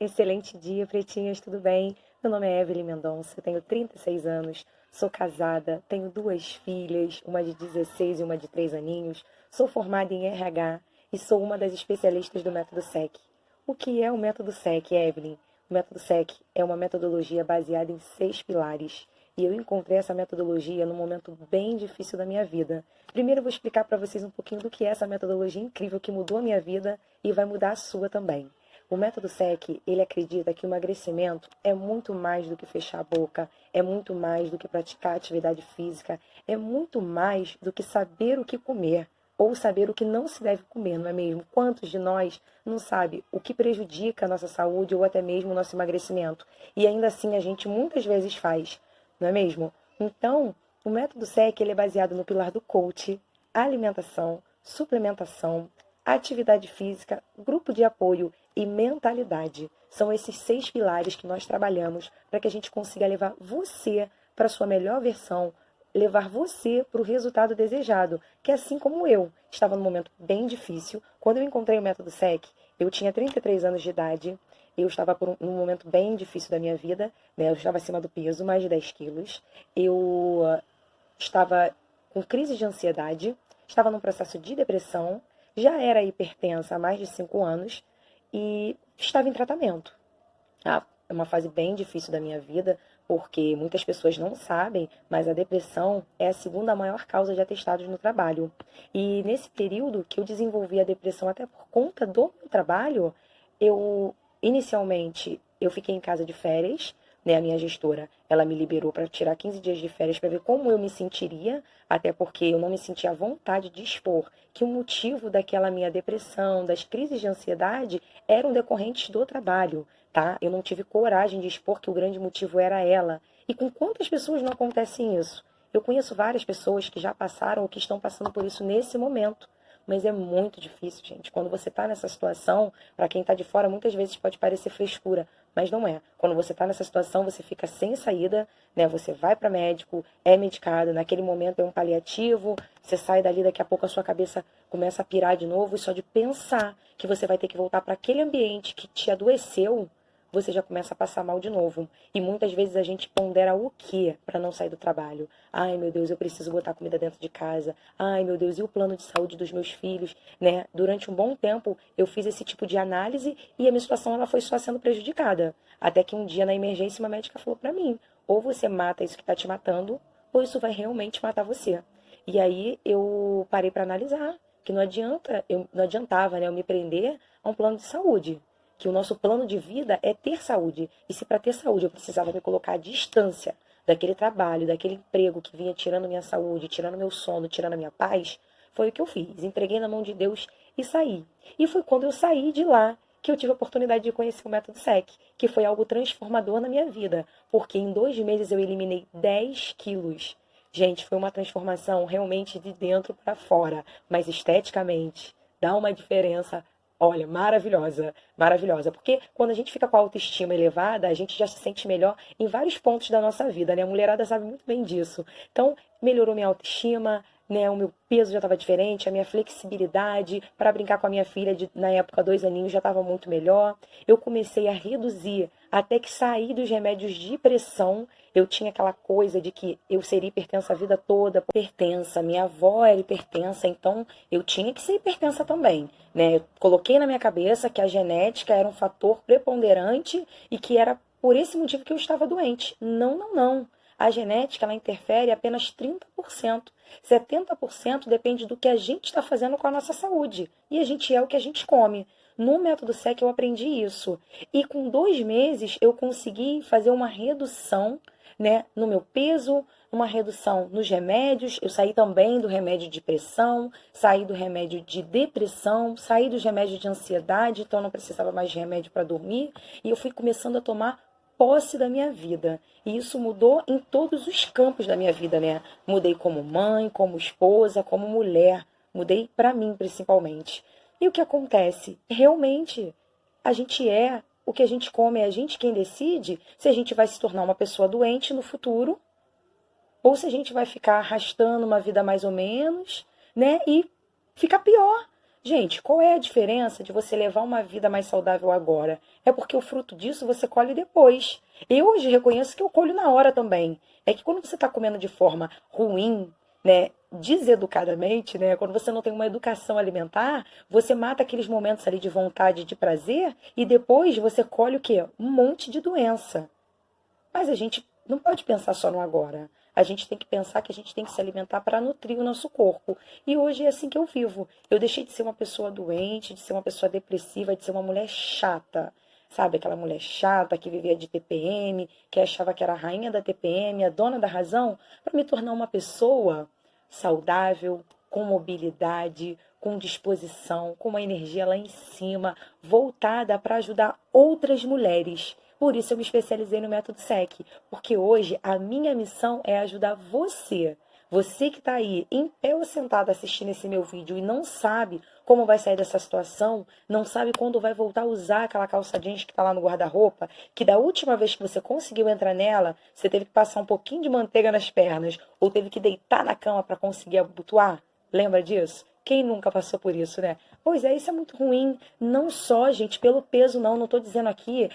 Excelente dia, pretinhas, tudo bem? Meu nome é Evelyn Mendonça, tenho 36 anos, sou casada, tenho duas filhas, uma de 16 e uma de 3 aninhos, sou formada em RH e sou uma das especialistas do método SEC. O que é o método SEC, Evelyn? O método SEC é uma metodologia baseada em 6 pilares. E eu encontrei essa metodologia num momento bem difícil da minha vida. Primeiro eu vou explicar para vocês um pouquinho do que é essa metodologia incrível que mudou a minha vida e vai mudar a sua também. O método SEC, ele acredita que o emagrecimento é muito mais do que fechar a boca, é muito mais do que praticar atividade física, é muito mais do que saber o que comer ou saber o que não se deve comer, não é mesmo? Quantos de nós não sabe o que prejudica a nossa saúde ou até mesmo o nosso emagrecimento? E ainda assim a gente muitas vezes faz, não é mesmo? Então, o método SEC ele é baseado no pilar do coach, alimentação, suplementação, atividade física, grupo de apoio e mentalidade. São esses 6 pilares que nós trabalhamos para que a gente consiga levar você para a sua melhor versão, levar você para o resultado desejado, que assim como eu, estava num momento bem difícil. Quando eu encontrei o método SEC, eu tinha 33 anos de idade, eu estava num momento bem difícil da minha vida, né? Eu estava acima do peso, mais de 10 quilos, eu estava com crise de ansiedade, estava num processo de depressão, já era hipertensa há mais de 5 anos e estava em tratamento. É uma fase bem difícil da minha vida, porque muitas pessoas não sabem, mas a depressão é a segunda maior causa de atestados no trabalho. E nesse período que eu desenvolvi a depressão até por conta do meu trabalho, inicialmente eu fiquei em casa de férias, né? A minha gestora, ela me liberou para tirar 15 dias de férias para ver como eu me sentiria, até porque eu não me sentia à vontade de expor que o motivo daquela minha depressão, das crises de ansiedade, eram decorrentes do trabalho, tá? Eu não tive coragem de expor que o grande motivo era ela. E com quantas pessoas não acontece isso? Eu conheço várias pessoas que já passaram ou que estão passando por isso nesse momento. Mas é muito difícil, gente. Quando você está nessa situação, para quem está de fora, muitas vezes pode parecer frescura, mas não é. Quando você está nessa situação, você fica sem saída, né? Você vai para médico, é medicado, naquele momento é um paliativo, você sai dali, daqui a pouco a sua cabeça começa a pirar de novo, e só de pensar que você vai ter que voltar para aquele ambiente que te adoeceu, você já começa a passar mal de novo. E muitas vezes a gente pondera o quê para não sair do trabalho? Ai, meu Deus, eu preciso botar comida dentro de casa. Ai, meu Deus, e o plano de saúde dos meus filhos, né? Durante um bom tempo eu fiz esse tipo de análise e a minha situação ela foi só sendo prejudicada. Até que um dia na emergência uma médica falou para mim: ou você mata isso que está te matando, ou isso vai realmente matar você. E aí eu parei para analisar que não adianta, não adiantava, né, eu me prender a um plano de saúde, que o nosso plano de vida é ter saúde. E se para ter saúde eu precisava me colocar à distância daquele trabalho, daquele emprego que vinha tirando minha saúde, tirando meu sono, tirando a minha paz, foi o que eu fiz. Entreguei na mão de Deus e saí. E foi quando eu saí de lá que eu tive a oportunidade de conhecer o método SEC, que foi algo transformador na minha vida, porque em 2 meses eu eliminei 10 quilos. Gente, foi uma transformação realmente de dentro para fora, mas esteticamente dá uma diferença. Olha, maravilhosa, maravilhosa. Porque quando a gente fica com a autoestima elevada, a gente já se sente melhor em vários pontos da nossa vida, né? A mulherada sabe muito bem disso. Então, melhorou minha autoestima, né? O meu peso já estava diferente, a minha flexibilidade para brincar com a minha filha, na época, 2 aninhos, já estava muito melhor. Eu comecei a reduzir até que saí dos remédios de pressão. Eu tinha aquela coisa de que eu seria hipertensa a vida toda. Hipertensa, minha avó era hipertensa, então eu tinha que ser hipertensa também, né? Eu coloquei na minha cabeça que a genética era um fator preponderante e que era por esse motivo que eu estava doente. Não, não, não. A genética, ela interfere apenas 30%. 70% depende do que a gente está fazendo com a nossa saúde. E a gente é o que a gente come. No método SEC eu aprendi isso. E com 2 meses eu consegui fazer uma redução, né, no meu peso, uma redução nos remédios. Eu saí também do remédio de pressão, saí do remédio de depressão, saí dos remédios de ansiedade, então eu não precisava mais de remédio para dormir. E eu fui começando a tomar posse da minha vida. E isso mudou em todos os campos da minha vida, né? Mudei como mãe, como esposa, como mulher. Mudei para mim, principalmente. E o que acontece? Realmente, a gente é o que a gente come, é a gente quem decide se a gente vai se tornar uma pessoa doente no futuro ou se a gente vai ficar arrastando uma vida mais ou menos, né? E ficar pior. Gente, qual é a diferença de você levar uma vida mais saudável agora? É porque o fruto disso você colhe depois. Eu hoje reconheço que eu colho na hora também. É que quando você está comendo de forma ruim, né, deseducadamente, né, quando você não tem uma educação alimentar, você mata aqueles momentos ali de vontade, de prazer, e depois você colhe o quê? Um monte de doença. Mas a gente não pode pensar só no agora. A gente tem que pensar que a gente tem que se alimentar para nutrir o nosso corpo. E hoje é assim que eu vivo. Eu deixei de ser uma pessoa doente, de ser uma pessoa depressiva, de ser uma mulher chata. Sabe, aquela mulher chata que vivia de TPM, que achava que era a rainha da TPM, a dona da razão, para me tornar uma pessoa saudável, com mobilidade, com disposição, com uma energia lá em cima, voltada para ajudar outras mulheres. Por isso eu me especializei no método SEC, porque hoje a minha missão é ajudar você. Você que está aí em pé ou sentado assistindo esse meu vídeo e não sabe como vai sair dessa situação, não sabe quando vai voltar a usar aquela calça jeans que está lá no guarda-roupa, que da última vez que você conseguiu entrar nela, você teve que passar um pouquinho de manteiga nas pernas ou teve que deitar na cama para conseguir abotoar. Lembra disso? Quem nunca passou por isso, né? Pois é, isso é muito ruim. Não só, gente, pelo peso, não. Não estou dizendo aqui,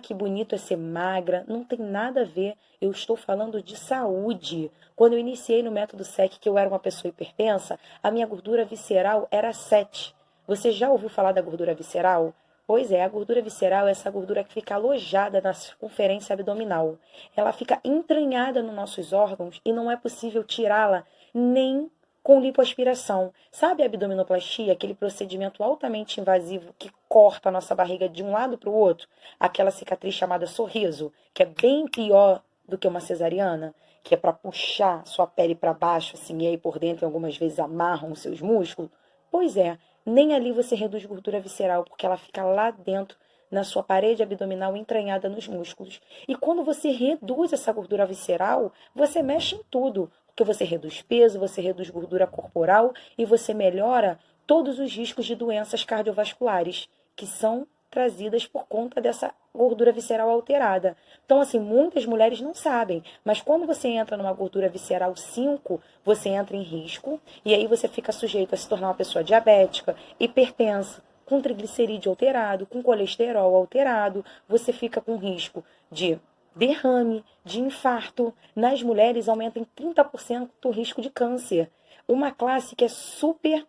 que bonito é ser magra. Não tem nada a ver. Eu estou falando de saúde. Quando eu iniciei no método SEC, que eu era uma pessoa hipertensa, a minha gordura visceral era 7. Você já ouviu falar da gordura visceral? Pois é, a gordura visceral é essa gordura que fica alojada na circunferência abdominal. Ela fica entranhada nos nossos órgãos e não é possível tirá-la nem com lipoaspiração. Sabe a abdominoplastia, aquele procedimento altamente invasivo que corta a nossa barriga de um lado para o outro? Aquela cicatriz chamada sorriso, que é bem pior do que uma cesariana, que é para puxar sua pele para baixo, assim, e aí por dentro algumas vezes amarram os seus músculos. Pois é, nem ali você reduz gordura visceral, porque ela fica lá dentro, na sua parede abdominal entranhada nos músculos. E quando você reduz essa gordura visceral, você mexe em tudo. Porque você reduz peso, você reduz gordura corporal e você melhora todos os riscos de doenças cardiovasculares que são trazidas por conta dessa gordura visceral alterada. Então, assim, muitas mulheres não sabem, mas quando você entra numa gordura visceral 5, você entra em risco e aí você fica sujeito a se tornar uma pessoa diabética, hipertensa, com triglicerídeo alterado, com colesterol alterado, você fica com risco de derrame, de infarto. Nas mulheres aumenta em 30% o risco de câncer. Uma classe que é super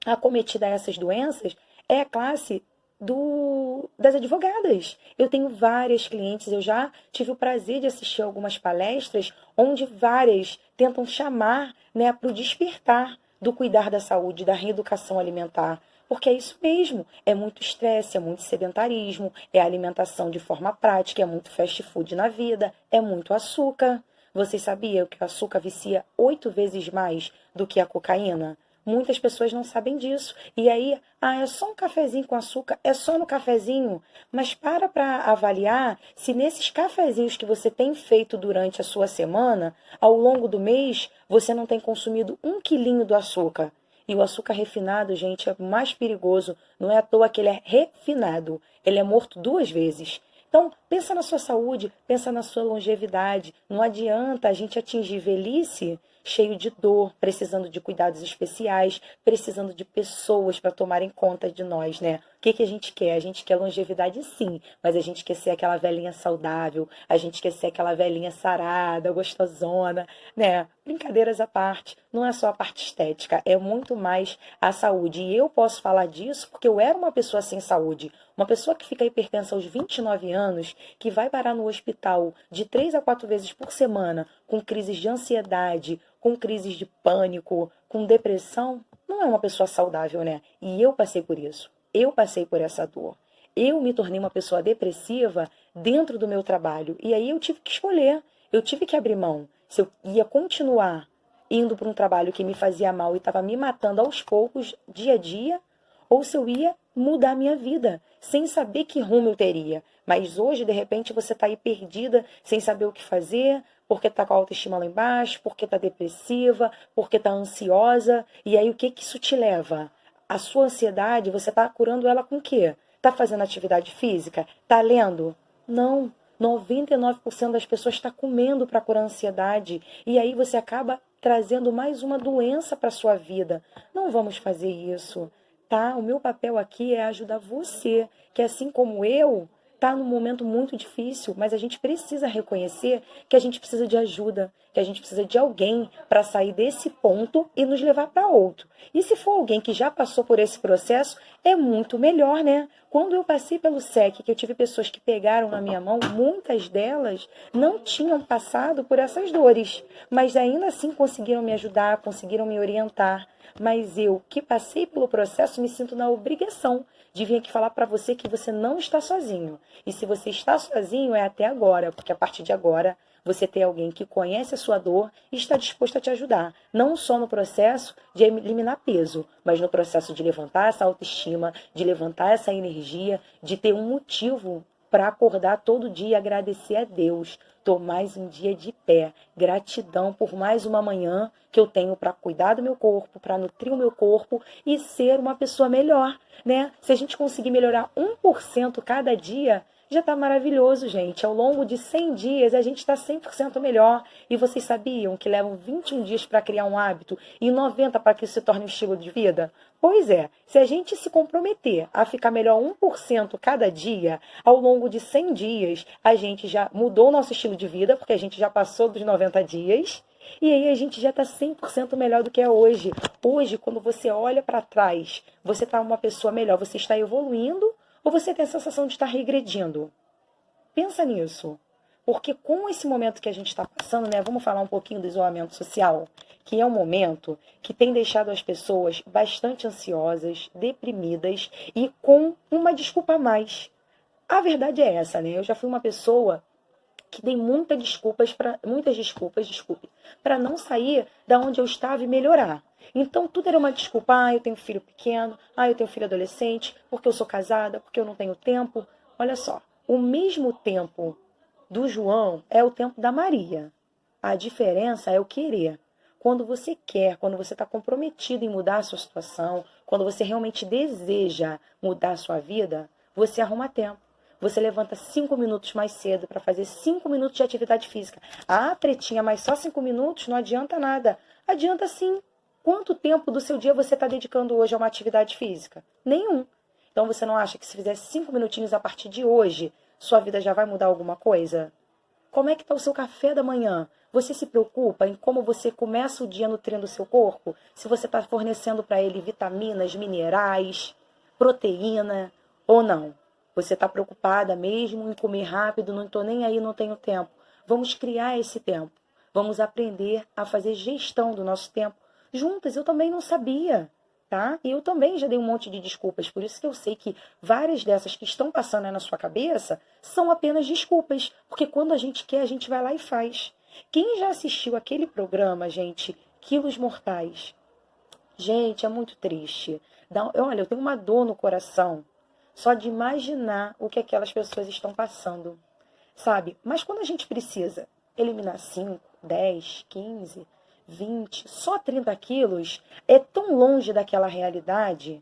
acometida a essas doenças é a classe das advogadas. Eu tenho várias clientes, eu já tive o prazer de assistir algumas palestras onde várias tentam chamar, né, para o despertar do cuidar da saúde, da reeducação alimentar. Porque é isso mesmo, é muito estresse, é muito sedentarismo, é alimentação de forma prática, é muito fast food na vida, é muito açúcar. Vocês sabiam que o açúcar vicia 8 vezes mais do que a cocaína? Muitas pessoas não sabem disso. E aí, é só um cafezinho com açúcar, é só no cafezinho. Mas para avaliar se nesses cafezinhos que você tem feito durante a sua semana, ao longo do mês, você não tem consumido 1 quilinho do açúcar. E o açúcar refinado, gente, é mais perigoso. Não é à toa que ele é refinado. Ele é morto 2 vezes. Então, pensa na sua saúde, pensa na sua longevidade. Não adianta a gente atingir velhice cheio de dor, precisando de cuidados especiais, precisando de pessoas para tomarem conta de nós, né? O que a gente quer? A gente quer longevidade, sim, mas a gente quer ser aquela velhinha saudável, a gente quer ser aquela velhinha sarada, gostosona, né? Brincadeiras à parte, não é só a parte estética, é muito mais a saúde. E eu posso falar disso porque eu era uma pessoa sem saúde. Uma pessoa que fica hipertensa aos 29 anos, que vai parar no hospital de 3 a 4 vezes por semana, com crises de ansiedade, com crises de pânico, com depressão, não é uma pessoa saudável, né? E eu passei por isso. Eu passei por essa dor. Eu me tornei uma pessoa depressiva dentro do meu trabalho. E aí eu tive que escolher. Eu tive que abrir mão. Se eu ia continuar indo para um trabalho que me fazia mal e estava me matando aos poucos, dia a dia, ou se eu ia mudar a minha vida, sem saber que rumo eu teria. Mas hoje, de repente, você está aí perdida, sem saber o que fazer, porque está com a autoestima lá embaixo, porque está depressiva, porque está ansiosa. E aí, o que isso te leva? A sua ansiedade, você está curando ela com o quê? Está fazendo atividade física? Está lendo? Não. 99% das pessoas está comendo para curar a ansiedade. E aí você acaba trazendo mais uma doença para a sua vida. Não vamos fazer isso. tá? O meu papel aqui é ajudar você, que assim como eu, tá num momento muito difícil, mas a gente precisa reconhecer que a gente precisa de ajuda, que a gente precisa de alguém para sair desse ponto e nos levar para outro. E se for alguém que já passou por esse processo, é muito melhor, né? Quando eu passei pelo SEC, que eu tive pessoas que pegaram na minha mão, muitas delas não tinham passado por essas dores, mas ainda assim conseguiram me ajudar, conseguiram me orientar. Mas eu, que passei pelo processo, me sinto na obrigação de vir aqui falar para você que você não está sozinho. E se você está sozinho, é até agora, porque a partir de agora você tem alguém que conhece a sua dor e está disposto a te ajudar. Não só no processo de eliminar peso, mas no processo de levantar essa autoestima, de levantar essa energia, de ter um motivo para acordar todo dia e agradecer a Deus. Tô mais um dia de pé. Gratidão por mais uma manhã que eu tenho para cuidar do meu corpo, para nutrir o meu corpo e ser uma pessoa melhor, né? Se a gente conseguir melhorar 1% cada dia, já está maravilhoso, gente. Ao longo de 100 dias, a gente está 100% melhor. E vocês sabiam que levam 21 dias para criar um hábito e 90 para que isso se torne um estilo de vida? Pois é, se a gente se comprometer a ficar melhor 1% cada dia, ao longo de 100 dias, a gente já mudou o nosso estilo de vida, porque a gente já passou dos 90 dias, e aí a gente já está 100% melhor do que é hoje. Hoje, quando você olha para trás, você está uma pessoa melhor, você está evoluindo ou você tem a sensação de estar regredindo? Pensa nisso. Porque com esse momento que a gente está passando, né, vamos falar um pouquinho do isolamento social, que é um momento que tem deixado as pessoas bastante ansiosas, deprimidas e com uma desculpa a mais. A verdade é essa, né? Eu já fui uma pessoa que dei muitas desculpas, desculpe, para não sair da onde eu estava e melhorar. Então tudo era uma desculpa, eu tenho filho pequeno, eu tenho filho adolescente, porque eu sou casada, porque eu não tenho tempo. Olha só, o mesmo tempo do João é o tempo da Maria. A diferença é o querer. Quando você quer, quando você está comprometido em mudar a sua situação, quando você realmente deseja mudar a sua vida, você arruma tempo. Você levanta 5 minutos mais cedo para fazer 5 minutos de atividade física. Pretinha, mas só 5 minutos não adianta nada. Adianta sim. Quanto tempo do seu dia você está dedicando hoje a uma atividade física? Nenhum. Então você não acha que se fizer 5 minutinhos a partir de hoje, sua vida já vai mudar alguma coisa? Como é que está o seu café da manhã? Você se preocupa em como você começa o dia nutrindo o seu corpo? Se você está fornecendo para ele vitaminas, minerais, proteína ou não? Você está preocupada mesmo em comer rápido, não estou nem aí, não tenho tempo. Vamos criar esse tempo. Vamos aprender a fazer gestão do nosso tempo. Juntas, eu também não sabia, tá? E eu também já dei um monte de desculpas. Por isso que eu sei que várias dessas que estão passando aí na sua cabeça são apenas desculpas. Porque quando a gente quer, a gente vai lá e faz. Quem já assistiu aquele programa, gente, Quilos Mortais? Gente, é muito triste. Olha, eu tenho uma dor no coração só de imaginar o que aquelas pessoas estão passando, sabe? Mas quando a gente precisa eliminar 5, 10, 15, 20, só 30 quilos, é tão longe daquela realidade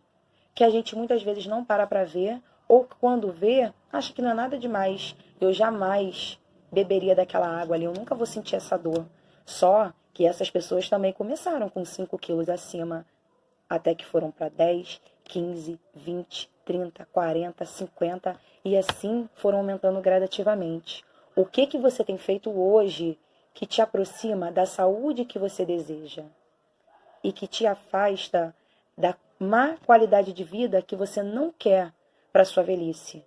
que a gente muitas vezes não para ver, ou quando vê, acha que não é nada demais. Eu jamais beberia daquela água ali, eu nunca vou sentir essa dor. Só que essas pessoas também começaram com 5 quilos acima, até que foram para 10, 15, 20, 30, 40, 50 e assim foram aumentando gradativamente. O que você tem feito hoje que te aproxima da saúde que você deseja e que te afasta da má qualidade de vida que você não quer para sua velhice?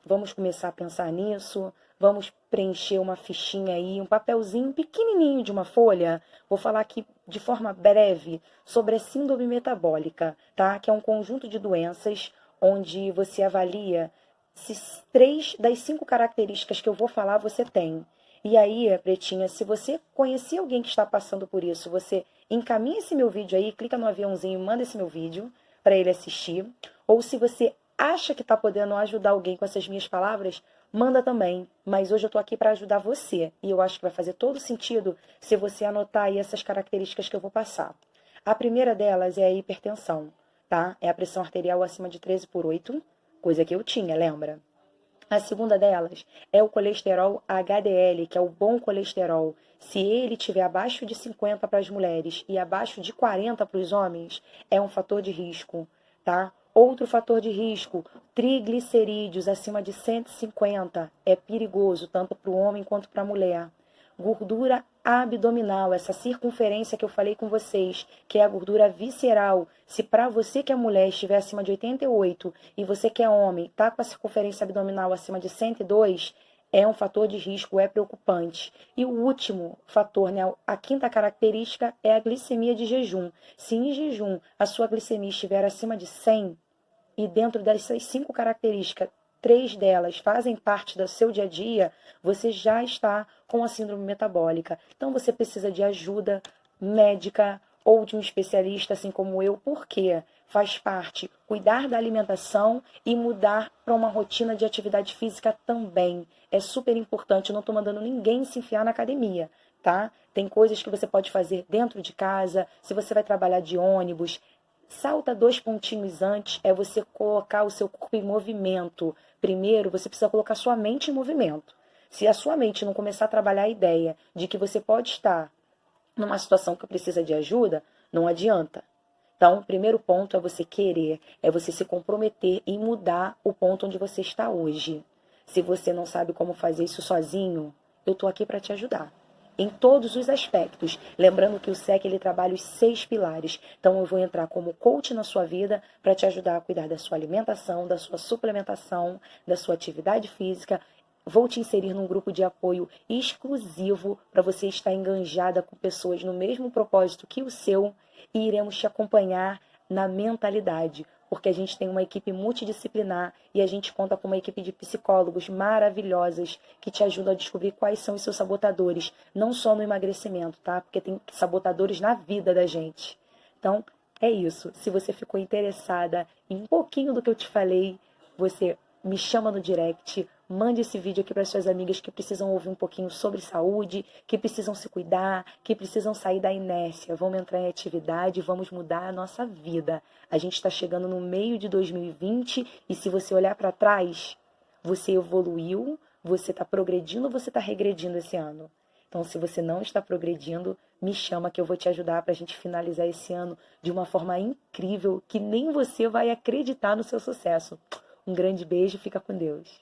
Vamos começar a pensar nisso, vamos preencher uma fichinha aí, um papelzinho pequenininho de uma folha. Vou falar aqui de forma breve sobre a síndrome metabólica, tá? Que é um conjunto de doenças onde você avalia se 3 das 5 características que eu vou falar você tem. E aí, Pretinha, se você conhecer alguém que está passando por isso, você encaminha esse meu vídeo aí, clica no aviãozinho e manda esse meu vídeo para ele assistir. Ou se você acha que está podendo ajudar alguém com essas minhas palavras, manda também. Mas hoje eu estou aqui para ajudar você. E eu acho que vai fazer todo sentido se você anotar aí essas características que eu vou passar. A primeira delas é a hipertensão, tá? É a pressão arterial acima de 13/8, coisa que eu tinha, lembra? A segunda delas é o colesterol HDL, que é o bom colesterol. Se ele estiver abaixo de 50 para as mulheres e abaixo de 40 para os homens, é um fator de risco. tá? Outro fator de risco, triglicerídeos acima de 150 é perigoso, tanto para o homem quanto para a mulher. Gordura abdominal, essa circunferência que eu falei com vocês, que é a gordura visceral. Se para você que é mulher estiver acima de 88 e você que é homem está com a circunferência abdominal acima de 102, é um fator de risco, é preocupante. E o último fator, né, a quinta característica é a glicemia de jejum. Se em jejum a sua glicemia estiver acima de 100, e dentro dessas 5 características, 3 delas fazem parte do seu dia a dia, você já está com a síndrome metabólica. Então você precisa de ajuda médica ou de um especialista, assim como eu, porque faz parte cuidar da alimentação e mudar para uma rotina de atividade física também. É super importante, eu não estou mandando ninguém se enfiar na academia, tá? Tem coisas que você pode fazer dentro de casa, se você vai trabalhar de ônibus, salta 2 pontinhos antes, é você colocar o seu corpo em movimento. Primeiro, você precisa colocar sua mente em movimento. Se a sua mente não começar a trabalhar a ideia de que você pode estar numa situação que precisa de ajuda, não adianta. Então, o primeiro ponto é você querer, é você se comprometer em mudar o ponto onde você está hoje. Se você não sabe como fazer isso sozinho, eu estou aqui para te ajudar. Em todos os aspectos. Lembrando que o SEC ele trabalha os 6 pilares. Então eu vou entrar como coach na sua vida para te ajudar a cuidar da sua alimentação, da sua suplementação, da sua atividade física. Vou te inserir num grupo de apoio exclusivo para você estar enganjada com pessoas no mesmo propósito que o seu e iremos te acompanhar na mentalidade, porque a gente tem uma equipe multidisciplinar e a gente conta com uma equipe de psicólogos maravilhosas que te ajudam a descobrir quais são os seus sabotadores, não só no emagrecimento, tá? Porque tem sabotadores na vida da gente. Então, é isso. Se você ficou interessada em um pouquinho do que eu te falei, você me chama no direct, mande esse vídeo aqui para suas amigas que precisam ouvir um pouquinho sobre saúde, que precisam se cuidar, que precisam sair da inércia. Vamos entrar em atividade, vamos mudar a nossa vida. A gente está chegando no meio de 2020 e se você olhar para trás, você evoluiu, você está progredindo, você está regredindo esse ano. Então, se você não está progredindo, me chama que eu vou te ajudar para a gente finalizar esse ano de uma forma incrível que nem você vai acreditar no seu sucesso. Um grande beijo, fica com Deus.